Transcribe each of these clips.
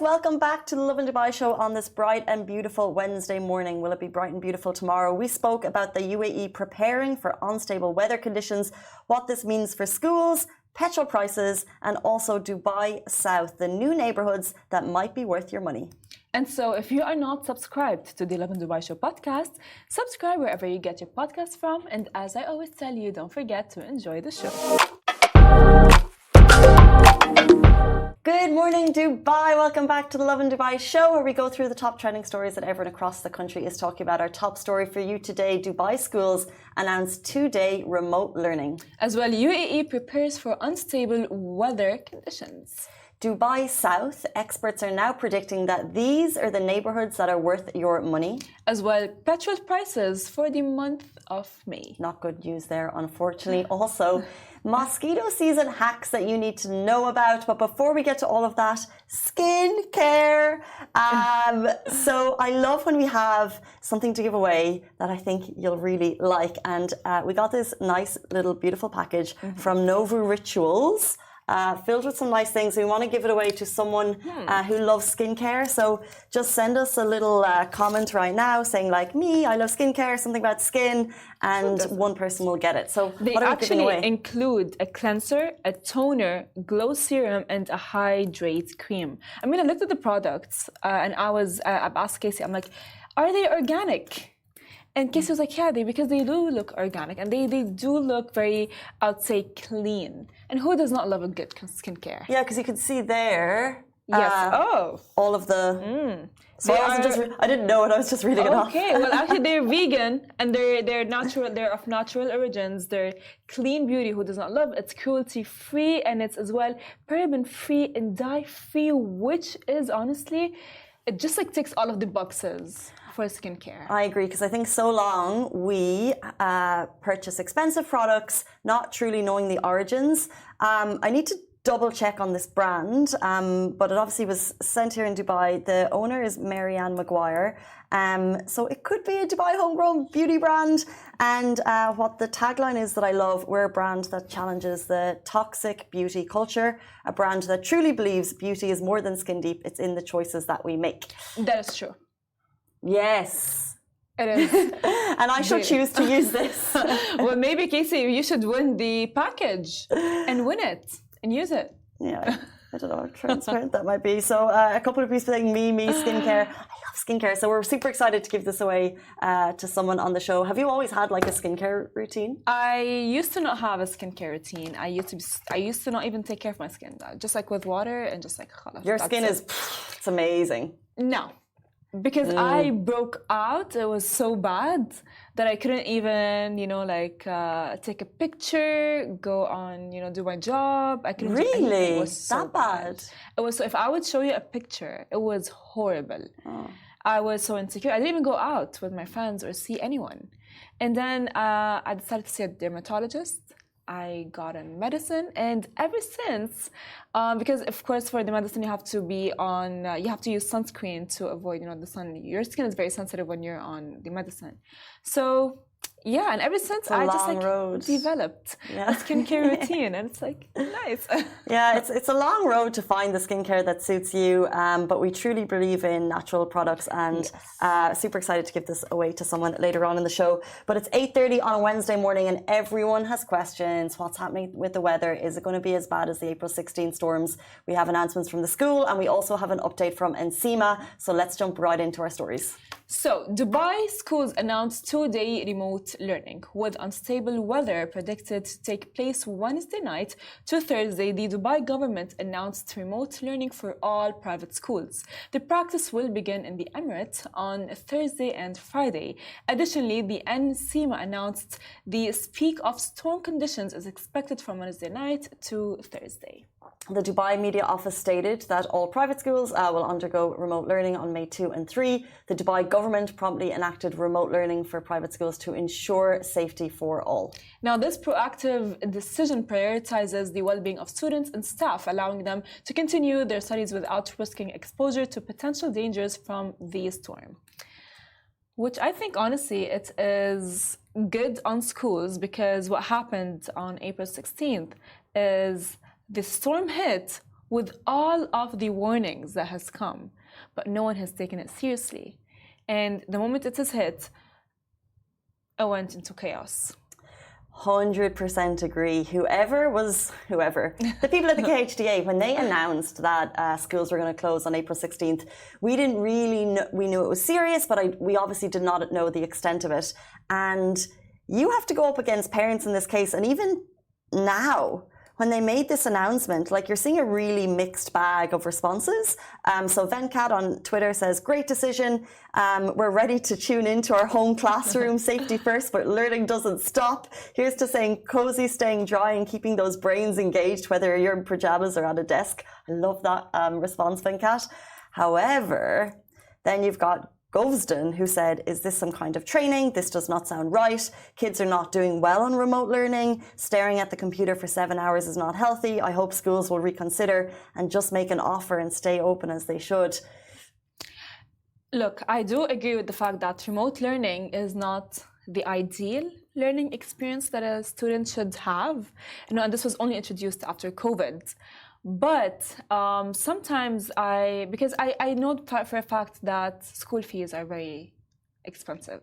welcome back to the Lovin Dubai show on this bright and beautiful Wednesday morning. Will it be bright and beautiful tomorrow? We spoke about the UAE preparing for unstable weather conditions, what this means for schools, petrol prices, and also Dubai South, the new neighborhoods that might be worth your money. And so if you are not subscribed to the Lovin Dubai show podcast, subscribe wherever you get your podcast from. And as I always tell you, don't forget to enjoy the show. Good morning, Dubai. Welcome back to the Lovin Dubai show, where we go through the top trending stories that everyone across the country is talking about. Our top story for you today: Dubai schools announce 2-day remote learning. As well, UAE prepares for unstable weather conditions. Dubai South, experts are now predicting that these are the neighborhoods that are worth your money. As well, petrol prices for the month of May. Not good news there, unfortunately. Also, mosquito season hacks that you need to know about. But before we get to all of that, skincare. So I love when we have something to give away that I think you'll really like. And we got this nice little beautiful package from Novu Rituals. Filled with some nice things. We want to give it away to someone who loves skincare. So just send us a little comment right now saying, like me, I love skincare, something about skin, and one person will get it. So they what are we giving away? Actually include a cleanser, a toner, glow serum, and a hydrate cream. I mean, I looked at the products and I asked Casey, I'm like, are they organic? And Casey was like, yeah, because they do look organic and they do look very, I would say, clean. And who does not love a good skincare? Yeah, because you can see there. Yes. All of the. So I didn't know it. I was just reading it off. Okay. Well, actually, they're vegan and they're natural. They're of natural origins. They're clean beauty. Who does not love? It's cruelty free and it's as well paraben free and dye free, which is honestly, it just like ticks all of the boxes for skincare. I agree, because I think so long we purchase expensive products, not truly knowing the origins. I need to double check on this brand, but it obviously was sent here in Dubai. The owner is Marianne Maguire. So it could be a Dubai homegrown beauty brand. And what the tagline is that I love, we're a brand that challenges the toxic beauty culture, a brand that truly believes beauty is more than skin deep. It's in the choices that we make. That is true. Yes. It is. And I shall choose to use this. Well, maybe, Casey, you should win the package and win it and use it. Yeah, I don't know how transparent that might be. So a couple of people saying me skincare. I love skincare. So we're super excited to give this away to someone on the show. Have you always had like a skincare routine? I used to not have a skincare routine. I used to not even take care of my skin. Just like with water and just like khalas. Your skin is, it's amazing. No. Because I broke out, it was so bad that I couldn't even, take a picture, go on, do my job. I couldn't do anything. It was so that bad? It was so. If I would show you a picture, it was horrible. I was so insecure. I didn't even go out with my friends or see anyone. And then I decided to see a dermatologist. I got on medicine, and ever since, because of course for the medicine you have to be on, you have to use sunscreen to avoid, the sun. Your skin is very sensitive when you're on the medicine. So yeah, and ever since I just developed a skincare routine, and it's like nice. Yeah, it's a long road to find the skincare that suits you, but we truly believe in natural products, and super excited to give this away to someone later on in the show. But it's 8:30 on a Wednesday morning, and everyone has questions. What's happening with the weather? Is it going to be as bad as the April 16 storms? We have announcements from the school, and we also have an update from NCEMA. So let's jump right into our stories. So, Dubai schools announced 2-day remote learning with unstable weather predicted to take place Wednesday night to Thursday. The Dubai government announced remote learning for all private schools. The practice will begin in the Emirates on Thursday and Friday. Additionally, the NCEMA announced the peak of storm conditions is expected from Wednesday night to Thursday. The Dubai Media Office stated that all private schools will undergo remote learning on May 2 and 3. The Dubai government promptly enacted remote learning for private schools to ensure safety for all. Now, this proactive decision prioritizes the well-being of students and staff, allowing them to continue their studies without risking exposure to potential dangers from the storm. Which I think, honestly, it is good on schools, because what happened on April 16th is the storm hit with all of the warnings that has come, but no one has taken it seriously. And the moment it is hit, I went into chaos. 100% agree. Whoever, the people at the KHDA, when they announced that schools were going to close on April 16th, we didn't really know, we knew it was serious, but we obviously did not know the extent of it. And you have to go up against parents in this case. And even now, when they made this announcement, like, you're seeing a really mixed bag of responses. So Venkat on Twitter says, great decision. We're ready to tune into our home classroom, safety first, but learning doesn't stop. Here's to saying cozy, staying dry and keeping those brains engaged, whether you're in pajamas or at a desk. I love that response, Venkat. However, then you've got Govsden, who said, is this some kind of training? This does not sound right. Kids are not doing well on remote learning. Staring at the computer for 7 hours is not healthy. I hope schools will reconsider and just make an offer and stay open as they should. Look, I do agree with the fact that remote learning is not the ideal learning experience that a student should have. And this was only introduced after COVID. But sometimes because I know for a fact that school fees are very expensive.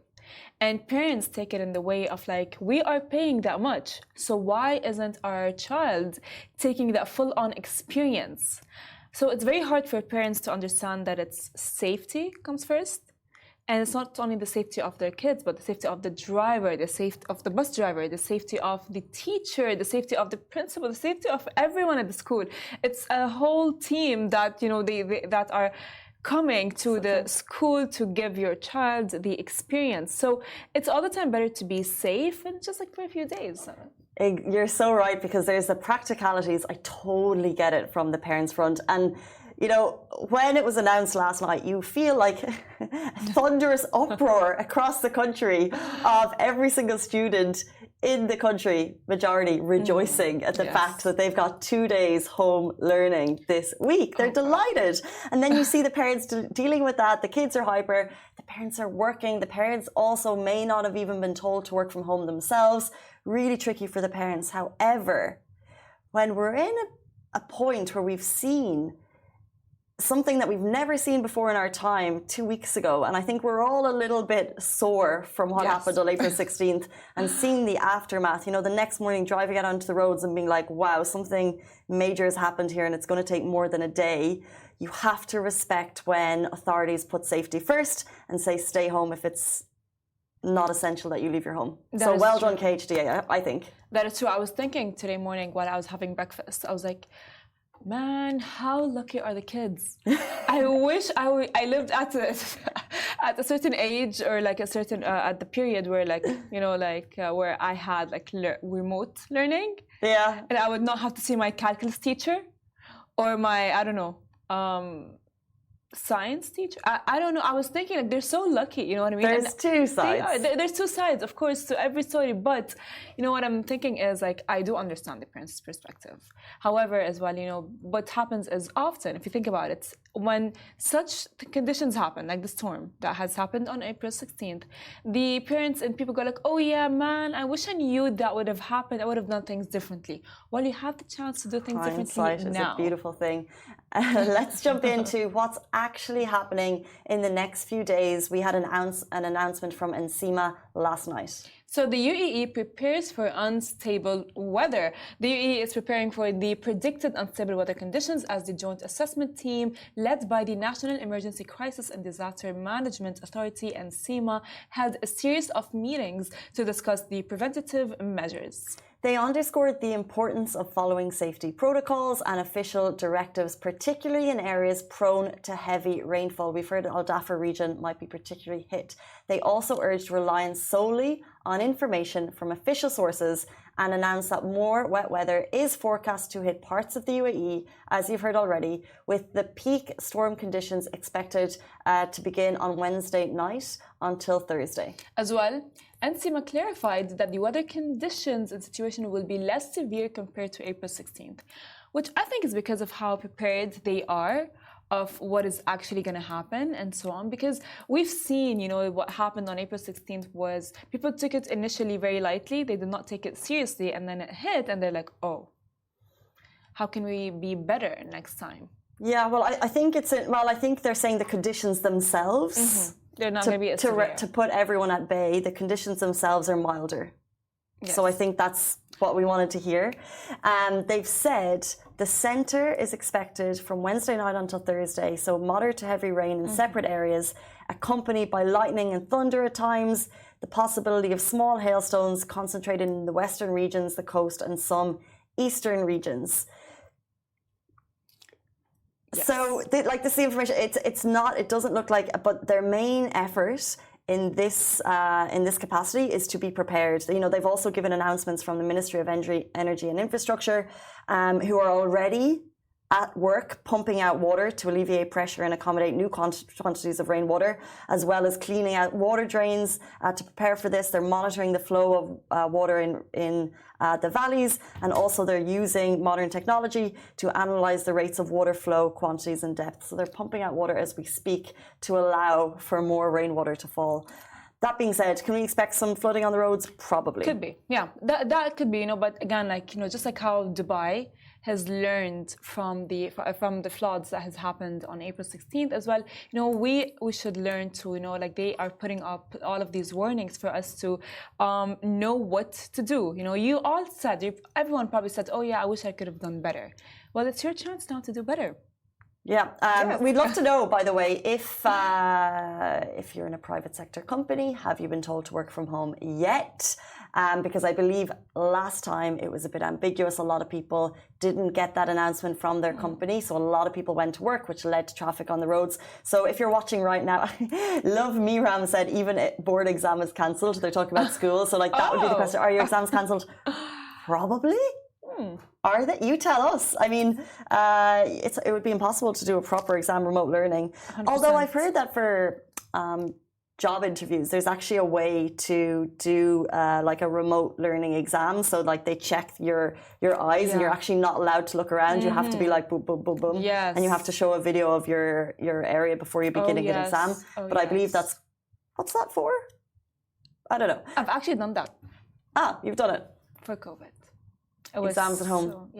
And parents take it in the way of like, we are paying that much, so why isn't our child taking that full-on experience? So it's very hard for parents to understand that it's safety comes first. And it's not only the safety of their kids, but the safety of the driver, the safety of the bus driver, the safety of the teacher, the safety of the principal, the safety of everyone at the school. It's a whole team that, that are coming to the school to give your child the experience. So it's all the time better to be safe and just like for a few days. You're so right, because there's the practicalities. I totally get it from the parents' front. And when it was announced last night, you feel like a thunderous uproar across the country of every single student in the country, majority, rejoicing at the fact that they've got 2 days home learning this week. They're delighted. And then you see the parents dealing with that. The kids are hyper. The parents are working. The parents also may not have even been told to work from home themselves. Really tricky for the parents. However, when we're in a point where we've seen something that we've never seen before in our time 2 weeks ago, and I think we're all a little bit sore from what happened on April 16th and seeing the aftermath, the next morning driving out onto the roads and being like, wow, something major has happened here and it's going to take more than a day. You have to respect when authorities put safety first and say stay home if it's not essential that you leave your home. So well done, KHDA, I think. That is true. I was thinking today morning while I was having breakfast, I was like, man, how lucky are the kids? I wish I lived at a certain age, or like a certain at the period where where I had like remote learning. Yeah. And I would not have to see my calculus teacher or my science teacher. I don't know. I was thinking like they're so lucky. You know what I mean? There's two sides. There's two sides, of course, to every story. But what I'm thinking is like I do understand the parents' perspective. However, as well, what happens is often, if you think about it, when such conditions happen, like the storm that has happened on April 16th, the parents and people go like, oh yeah, man, I wish I knew that would have happened. I would have done things differently. Well, you have the chance to do things differently now. Hindsight is a beautiful thing. Let's jump into what's actually happening in the next few days. We had an announcement from NCEMA last night. So the UAE prepares for unstable weather. The UAE is preparing for the predicted unstable weather conditions as the joint assessment team led by the National Emergency Crisis and Disaster Management Authority and NCEMA held a series of meetings to discuss the preventative measures. They underscored the importance of following safety protocols and official directives, particularly in areas prone to heavy rainfall. We've heard Al Dhafar region might be particularly hit. They also urged reliance solely on information from official sources and announced that more wet weather is forecast to hit parts of the UAE, as you've heard already, with the peak storm conditions expected to begin on Wednesday night until Thursday. As well, NCEMA clarified that the weather conditions and situation will be less severe compared to April 16th, which I think is because of how prepared they are of what is actually going to happen and so on. Because we've seen, what happened on April 16th was people took it initially very lightly. They did not take it seriously. And then it hit and they're like, oh. how can we be better next time? Yeah, well, I think I think they're saying the conditions themselves. They're not going to be as severe. To put everyone at bay, the conditions themselves are milder. Yes. So I think that's what we wanted to hear. They've said the centre is expected from Wednesday night until Thursday, so moderate to heavy rain in separate areas, accompanied by lightning and thunder at times, the possibility of small hailstones concentrated in the western regions, the coast, and some eastern regions. Yes. So, like this, the information, it's not. It doesn't look like. But their main effort in this capacity is to be prepared. You know, they've also given announcements from the Ministry of Energy and Infrastructure, who are already at work pumping out water to alleviate pressure and accommodate new quantities of rainwater, as well as cleaning out water drains. To prepare for this, they're monitoring the flow of water in the valleys, and also they're using modern technology to analyse the rates of water flow, quantities and depth. So they're pumping out water as we speak to allow for more rainwater to fall. That being said, can we expect some flooding on the roads? Probably. Could be, yeah. That could be, but again, just like how Dubai has learned from the floods that has happened on April 16th as well. We should learn to, they are putting up all of these warnings for us to know what to do. You all said, everyone probably said, oh yeah, I wish I could have done better. Well, it's your chance now to do better. Yeah, yes. We'd love to know, by the way, if you're in a private sector company, have you been told to work from home yet? Because I believe last time it was a bit ambiguous. A lot of people didn't get that announcement from their company. So a lot of people went to work, which led to traffic on the roads. So if you're watching right now, Love Miram said even board exam is cancelled. They're talking about school. So that would be the question. Are your exams cancelled? Probably. Are they? You tell us. I mean, it would be impossible to do a proper exam remote learning. 100%. Although I've heard that for job interviews, there's actually a way to do like a remote learning exam. So they check your eyes, and you're actually not allowed to look around. You have to be like boom, boom, boom, boom. Yes. And you have to show a video of your area before you begin an exam. But I believe what's that for? I don't know. I've actually done that. You've done it. For COVID. Exams at home.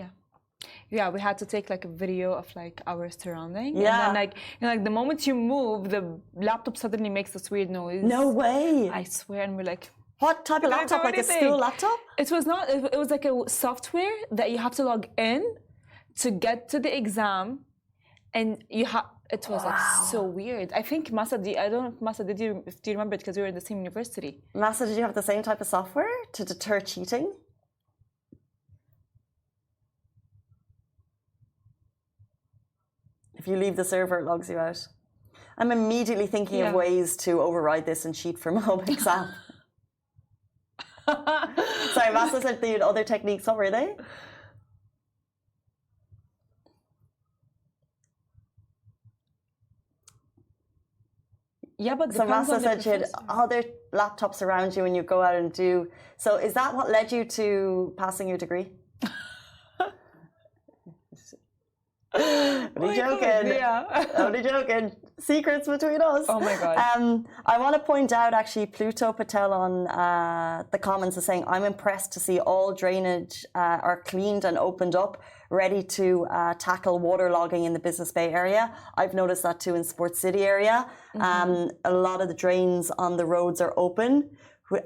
Yeah, we had to take a video of our surrounding. Yeah. And then the moment you move, the laptop suddenly makes this weird noise. No way. I swear, and we're like, what type of laptop? Like a school laptop? It was not. It was like a software that you have to log in to get to the exam, and it was so weird. I think Masa, I don't know if Masa, do you remember it because we were in the same university? Masa, did you have the same type of software to deter cheating? If you leave the server, it logs you out. I'm immediately thinking of ways to override this and cheat for my home exam. Sorry, Masa said they had other techniques. What were they? Yeah, but so Masa said she had other laptops around you and you go out and do. So is that what led you to passing your degree? Only joking. Only joking. Secrets between us. Oh my God. I want to point out actually Pluto Patel on the comments is saying, I'm impressed to see all drainage are cleaned and opened up, ready to tackle waterlogging in the Business Bay area. I've noticed that too in Sports City area. A lot of the drains on the roads are open.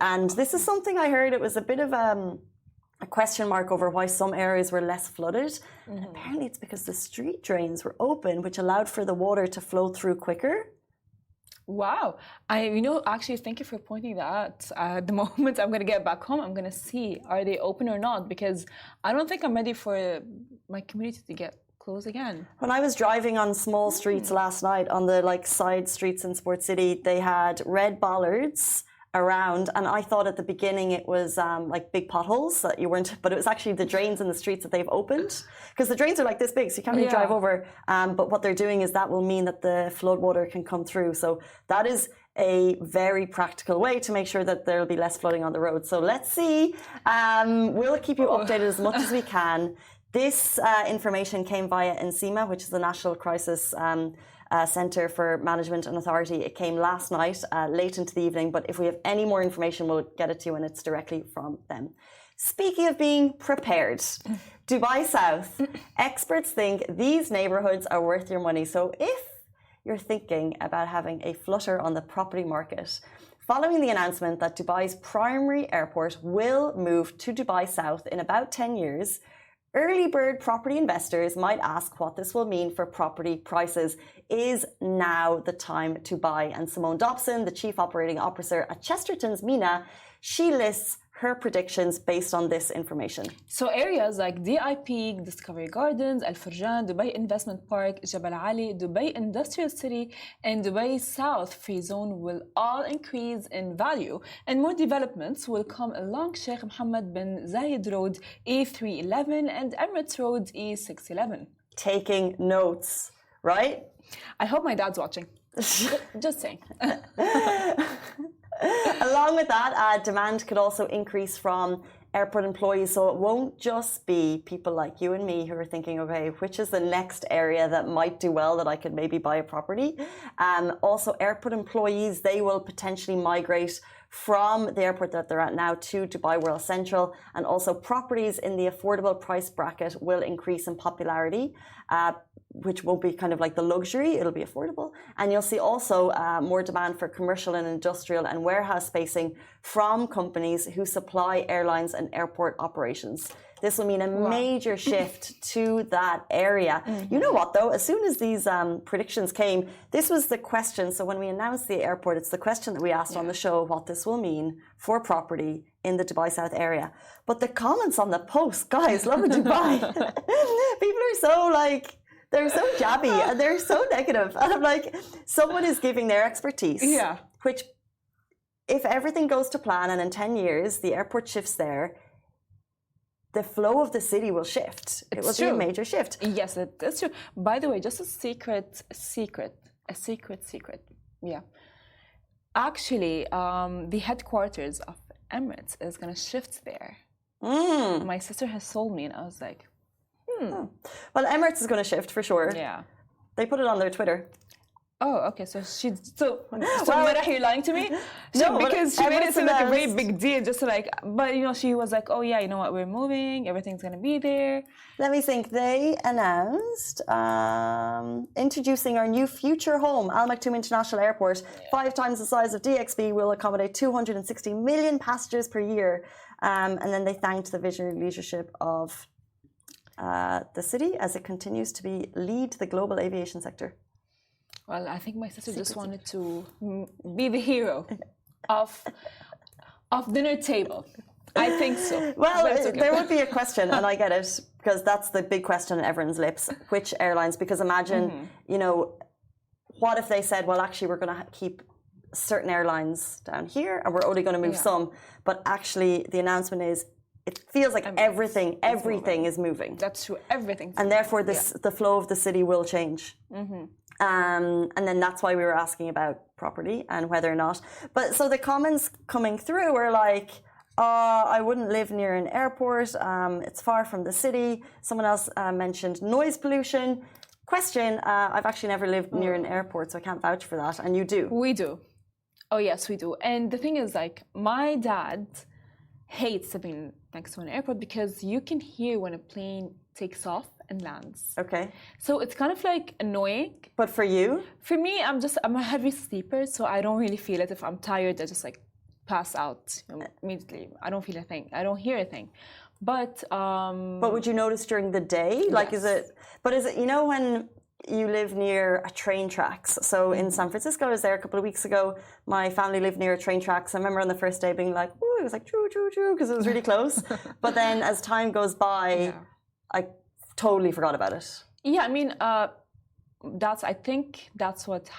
And this is something I heard, it was a bit of a question mark over why some areas were less flooded. And apparently it's because the street drains were open, which allowed for the water to flow through quicker. Wow. Actually, thank you for pointing that out. At the moment I'm going to get back home, I'm going to see, are they open or not? Because I don't think I'm ready for my community to get closed again. When I was driving on small streets last night, on the side streets in Sport City, they had red bollards around, and I thought at the beginning it was big potholes that you weren't, but it was actually the drains in the streets that they've opened, because the drains are this big, so you can't really drive over. But what they're doing is that will mean that the flood water can come through. So that is a very practical way to make sure that there'll be less flooding on the road. So let's see. We'll keep you updated as much as we can. This information came via NCEMA, which is the National Crisis Centre for Management and Authority. It came last night, late into the evening, but if we have any more information, we'll get it to you, and it's directly from them. Speaking of being prepared, Dubai South. Experts think these neighborhoods are worth your money. So if you're thinking about having a flutter on the property market, following the announcement that Dubai's primary airport will move to Dubai South in about 10 years, early bird property investors might ask what this will mean for property prices. Is now the time to buy? And Simone Dobson, the chief operating officer at Chesterton's MENA, she lists her predictions based on this information. So areas like DI Peak, Discovery Gardens, Al Furjan, Dubai Investment Park, Jabal Ali, Dubai Industrial City, and Dubai South Free Zone will all increase in value, and more developments will come along Sheikh Mohammed bin Zayed Road E311 and Emirates Road E611. Taking notes, right? I hope my dad's watching. Just saying. Along with that, demand could also increase from airport employees. So it won't just be people like you and me who are thinking, okay, which is the next area that might do well that I could maybe buy a property. Also, airport employees, they will potentially migrate from the airport that they're at now to Dubai World Central. And also properties in the affordable price bracket will increase in popularity, which won't be kind of like the luxury, it'll be affordable. And you'll see also more demand for commercial and industrial and warehouse spacing from companies who supply airlines and airport operations. This will mean a major shift to that area. You know what though, as soon as these predictions came, this was the question. So when we announced the airport, it's the question that we asked on the show, what this will mean for property in the Dubai South area. But the comments on the post, guys, love Dubai. People are so like, they're so jabby and they're so negative. And I'm like, someone is giving their expertise. Yeah. Which, if everything goes to plan and in 10 years the airport shifts there, the flow of the city will shift. It will be a major shift. Yes, that's true. By the way, just a secret. Yeah. Actually, the headquarters of Emirates is going to shift there. My sister has told me and I was like, Well, Emirates is going to shift for sure. Yeah. They put it on their Twitter. Oh, okay. So Marah, you're lying to me? No, because she made it seem like a very announced- big deal. Just like, but you know, she was like, oh yeah, you know what? We're moving. Everything's gonna be there. Let me think. They announced introducing our new future home, Al Maktoum International Airport. 5 times the size of DXB, will accommodate 260 million passengers per year. And then they thanked the visionary leadership of the city as it continues to lead the global aviation sector. Well, I think my sister just wanted to be the hero of dinner table. I think so. Well, there would be a question, and I get it, because that's the big question on everyone's lips. Which airlines? Because imagine, you know, what if they said, well, actually, we're going to keep certain airlines down here, and we're only going to move some. But actually, the announcement is, it feels like everything is moving. That's true. Everything. And therefore, the flow of the city will change. And then that's why we were asking about property and whether or not. But so the comments coming through were like, I wouldn't live near an airport. It's far from the city. Someone else mentioned noise pollution. Question, I've actually never lived near an airport, so I can't vouch for that. And you do. We do. Oh, yes, we do. And the thing is, like, my dad hates living next to an airport because you can hear when a plane takes off and lands. Okay. So it's kind of like annoying. But for you? For me, I'm a heavy sleeper, so I don't really feel it. If I'm tired, I just like pass out immediately. I don't feel a thing. I don't hear a thing. But would you notice during the day? Like, yes. is it, you know, when you live near a train tracks? So in San Francisco, I was there a couple of weeks ago. My family lived near a train tracks. I remember on the first day being like, ooh, it was like, choo, choo, choo, because it was really close. But then as time goes by, I totally forgot about it. Yeah, I mean, I think that's what's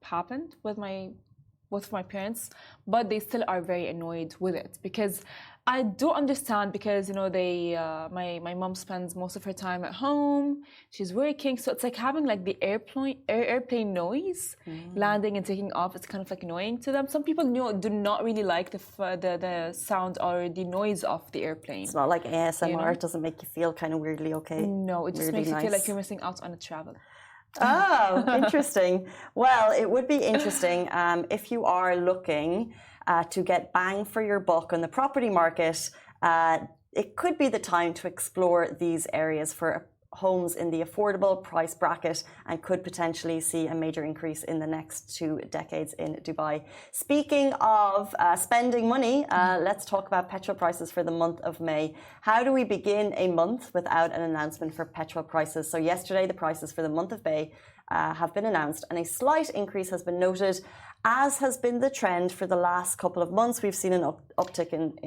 happened with my parents, but they still are very annoyed with it because I do understand because you know my mom spends most of her time at home. She's working, so it's like having like the airplane noise, landing and taking off. It's kind of like annoying to them. Some people do not really like the sound or the noise of the airplane. It's not like ASMR. You know? It doesn't make you feel kind of weirdly okay. No, it just makes you feel like you're missing out on a travel. Oh, interesting. Well, it would be interesting if you are looking to get bang for your buck on the property market. it could be the time to explore these areas for homes in the affordable price bracket and could potentially see a major increase in the next 2 decades in Dubai. Speaking of spending money, let's talk about petrol prices for the month of May. How do we begin a month without an announcement for petrol prices? So yesterday, the prices for the month of May have been announced and a slight increase has been noted. As has been the trend for the last couple of months, we've seen an uptick in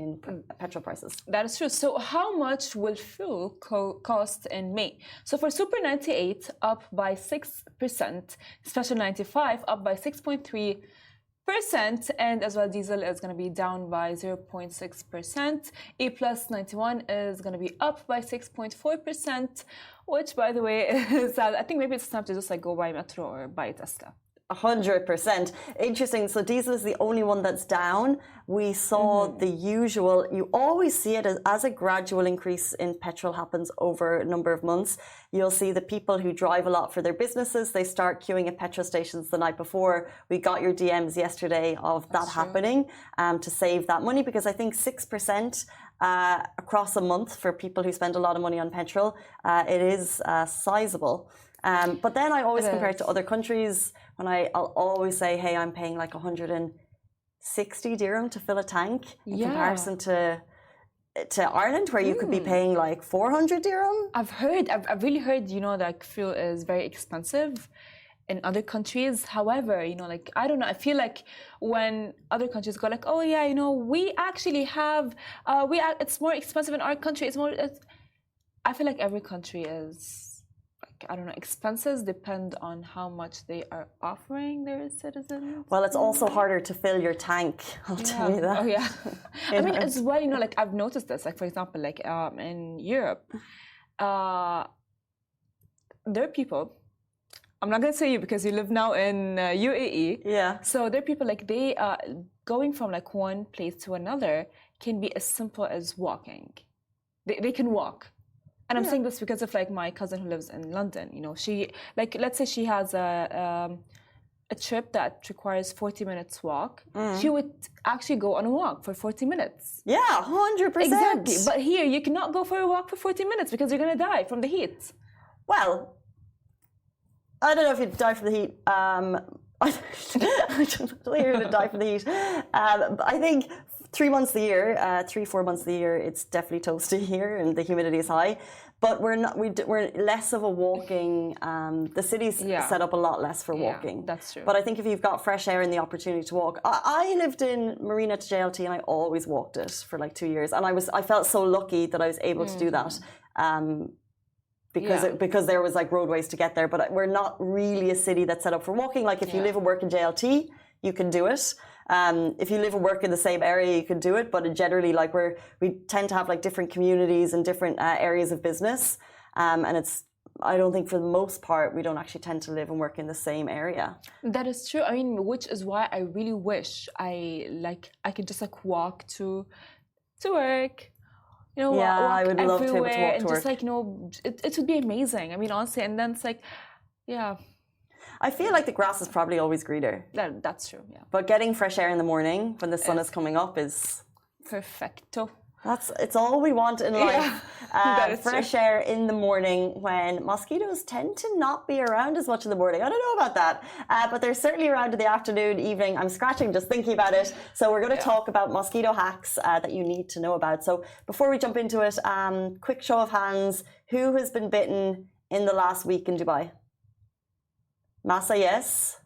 petrol prices. That is true. So how much will fuel cost in May? So for Super 98, up by 6%, Special 95, up by 6.3%, and as well diesel is going to be down by 0.6%. A plus 91 is going to be up by 6.4%, which by the way is, I think maybe it's time to just like go buy Metro or buy Tesla. 100%. Interesting. So diesel is the only one that's down. We saw the usual, you always see it as a gradual increase in petrol happens over a number of months. You'll see the people who drive a lot for their businesses, they start queuing at petrol stations the night before. We got your DMs yesterday of that happening to save that money, because I think 6% across a month for people who spend a lot of money on petrol, it is sizable. But then I always compare it to other countries. When I'll always say, hey, I'm paying like 160 dirham to fill a tank in comparison to Ireland, where you could be paying like 400 dirham. I've really heard, you know, that fuel is very expensive in other countries. However, you know, like, I don't know, I feel like when other countries go like, oh yeah, you know, we actually have, it's more expensive in our country. I feel like every country is, I don't know, expenses depend on how much they are offering their citizens. Well, it's also harder to fill your tank, I'll tell you that. Oh, yeah. I mean, as well, you know, like, I've noticed this, like, for example, like, in Europe, there are people, I'm not going to say you because you live now in UAE. Yeah. So there are people, like, they, going from, like, one place to another can be as simple as walking. They can walk. And I'm saying this because of like my cousin who lives in London. You know, she, like, let's say she has a trip that requires 40 minutes walk. She would actually go on a walk for 40 minutes. Yeah, 100%. Exactly. But here you cannot go for a walk for 40 minutes because you're going to die from the heat. Well, I don't know if you'd die from the heat. I don't think you're going to die from the heat. But I think 3 months of the year, 3-4 months of the year, it's definitely toasty here and the humidity is high. But we're less of a walking. The city's set up a lot less for walking. Yeah, that's true. But I think if you've got fresh air and the opportunity to walk, I lived in Marina to JLT and I always walked it for like 2 years, and I felt so lucky that I was able to do that. Because there was like roadways to get there, but we're not really a city that's set up for walking. Like if you live and work in JLT, you can do it. If you live and work in the same area, you can do it. But generally, like we tend to have like different communities and different areas of business, and I don't think for the most part we don't actually tend to live and work in the same area. That is true. I mean, which is why I really wish I could just like walk to work. You know, walk I would love to be able to walk to work. And just like, you know, it would be amazing. I mean, honestly, and then it's like, I feel like the grass is probably always greener. That's true, yeah. But getting fresh air in the morning when the sun is coming up is... Perfecto. It's all we want in life. Fresh true. Air in the morning when mosquitoes tend to not be around as much in the morning. I don't know about that. But they're certainly around in the afternoon, evening. I'm scratching just thinking about it. So we're going to talk about mosquito hacks that you need to know about. So before we jump into it, quick show of hands. Who has been bitten in the last week in Dubai? Masa, yes.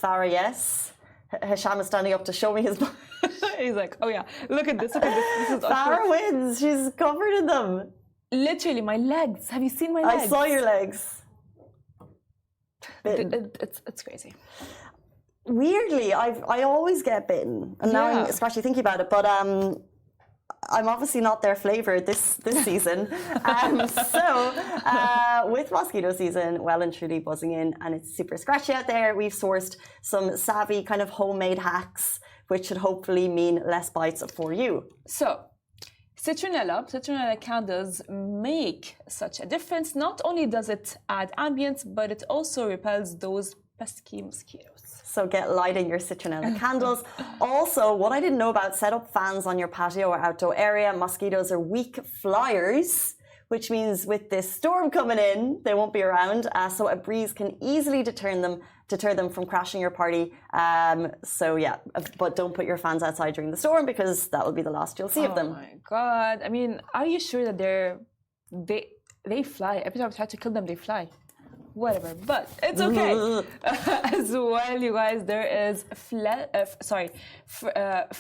Farah, yes. Hisham is standing up to show me his... He's like, oh yeah, look at this, This is Farah wins. She's covered in them. Literally, my legs. Have you seen my legs? I saw your legs. It's crazy. Weirdly, I always get bitten. And now I'm especially thinking about it, but I'm obviously not their flavour this season. With mosquito season well and truly buzzing in, and it's super scratchy out there, we've sourced some savvy kind of homemade hacks, which should hopefully mean less bites for you. So, citronella candles make such a difference. Not only does it add ambience, but it also repels those pesky mosquitoes. So get lighting your citronella candles. Also, what I didn't know about, set up fans on your patio or outdoor area. Mosquitoes are weak flyers, which means with this storm coming in, they won't be around. So a breeze can easily deter them from crashing your party. So yeah, but don't put your fans outside during the storm because that will be the last you'll see of them. Oh my God. I mean, are you sure that they fly? Every time I try to kill them, they fly. Whatever, but it's okay. As well, you guys, there is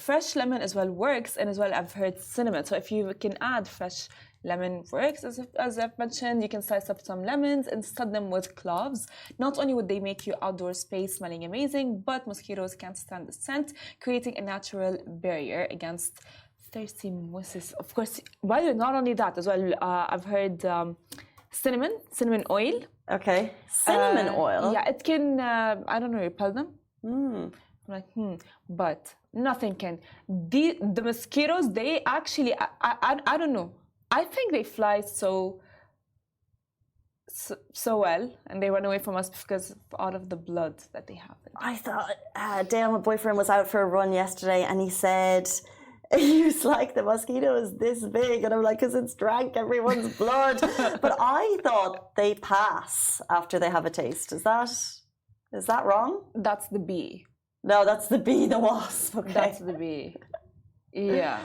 fresh lemon as well works, and as well I've heard cinnamon. So if you can add fresh lemon works, as I've mentioned, you can slice up some lemons and stud them with cloves. Not only would they make your outdoor space smelling amazing, but mosquitoes can't stand the scent, creating a natural barrier against thirsty mosses. Of course, by the way, not only that as well, I've heard cinnamon oil. Okay, cinnamon oil. Yeah, it can, I don't know, repel them. I'm like, but nothing can. The mosquitoes, they actually, I don't know. I think they fly so well, and they run away from us because of all of the blood that they have. I thought, Dale, my boyfriend, was out for a run yesterday, and he said, "It's like the mosquito is this big," and I'm like, "Because it's drank everyone's blood." But I thought they pass after they have a taste. Is that wrong? That's the bee. No, that's the bee, the wasp. Okay. That's the bee. Yeah.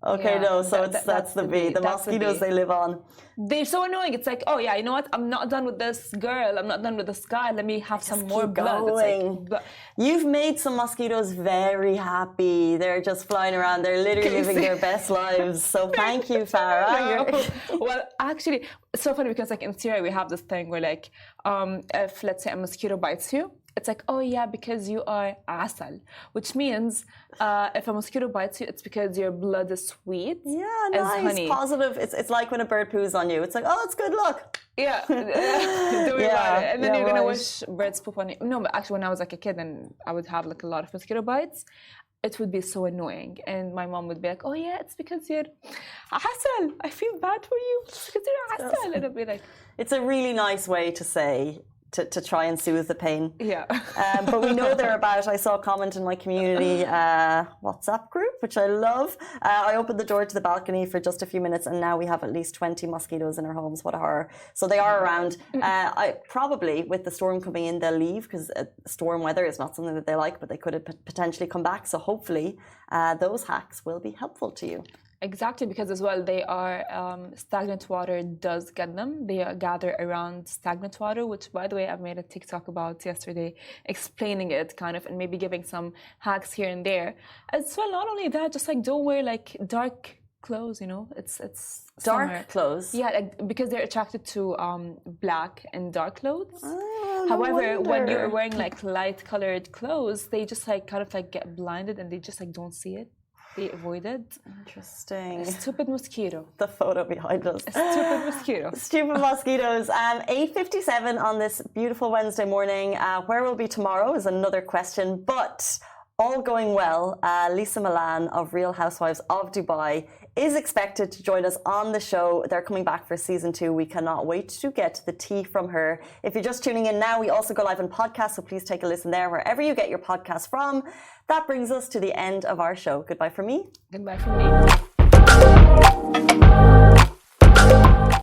Okay, Yeah, no, so that's the bee. The That's mosquitoes the bee. they live on. They're so annoying. It's like, oh yeah, you know what? I'm not done with this girl. I'm not done with this guy. Let me have some more blood. Going. It's like, You've made some mosquitoes very happy. They're just flying around. They're literally living their best lives. So thank you, Farah. Well, actually, it's so funny because like in Syria we have this thing where like if let's say a mosquito bites you, it's like, oh yeah, because you are asal, which means if a mosquito bites you, it's because your blood is sweet. Yeah, nice, honey. positive. It's like when a bird poos on you. It's like, oh, it's good luck. Yeah, don't worry about it. And then you're gonna right. wish birds poop on you. No, but actually, when I was like a kid and I would have like a lot of mosquito bites, it would be so annoying. And my mom would be like, oh yeah, it's because you're asal. I feel bad for you. It's because you're asal. And I'd be like, it's a really nice way to say. To try and soothe the pain. Yeah. But we know they're about. I saw a comment in my community WhatsApp group, which I love. I opened the door to the balcony for just a few minutes, and now we have at least 20 mosquitoes in our homes. What a horror. So they are around. I probably, with the storm coming in, they'll leave because storm weather is not something that they like, but they could potentially come back. So hopefully those hacks will be helpful to you. Exactly, because as well they are stagnant water does get them. They gather around stagnant water, which by the way I've made a TikTok about yesterday, explaining it kind of and maybe giving some hacks here and there. As well, not only that, just like don't wear like dark clothes. You know, it's dark summer. clothes. Yeah, like, because they're attracted to black and dark clothes. Oh, However, no when wonder. you're wearing like light colored clothes, they just like kind of like get blinded and they just like don't see it. They avoid it. Interesting. Stupid mosquito. The photo behind us. Stupid mosquito. Stupid mosquitoes. 8:57 on this beautiful Wednesday morning. Where we'll be tomorrow is another question, but all going well, Lisa Milan of Real Housewives of Dubai is expected to join us on the show. They're coming back for season 2. We cannot wait to get the tea from her. If you're just tuning in now, we also go live on podcast, so please take a listen there wherever you get your podcast from. That brings us to the end of our show. Goodbye from me. Goodbye from me.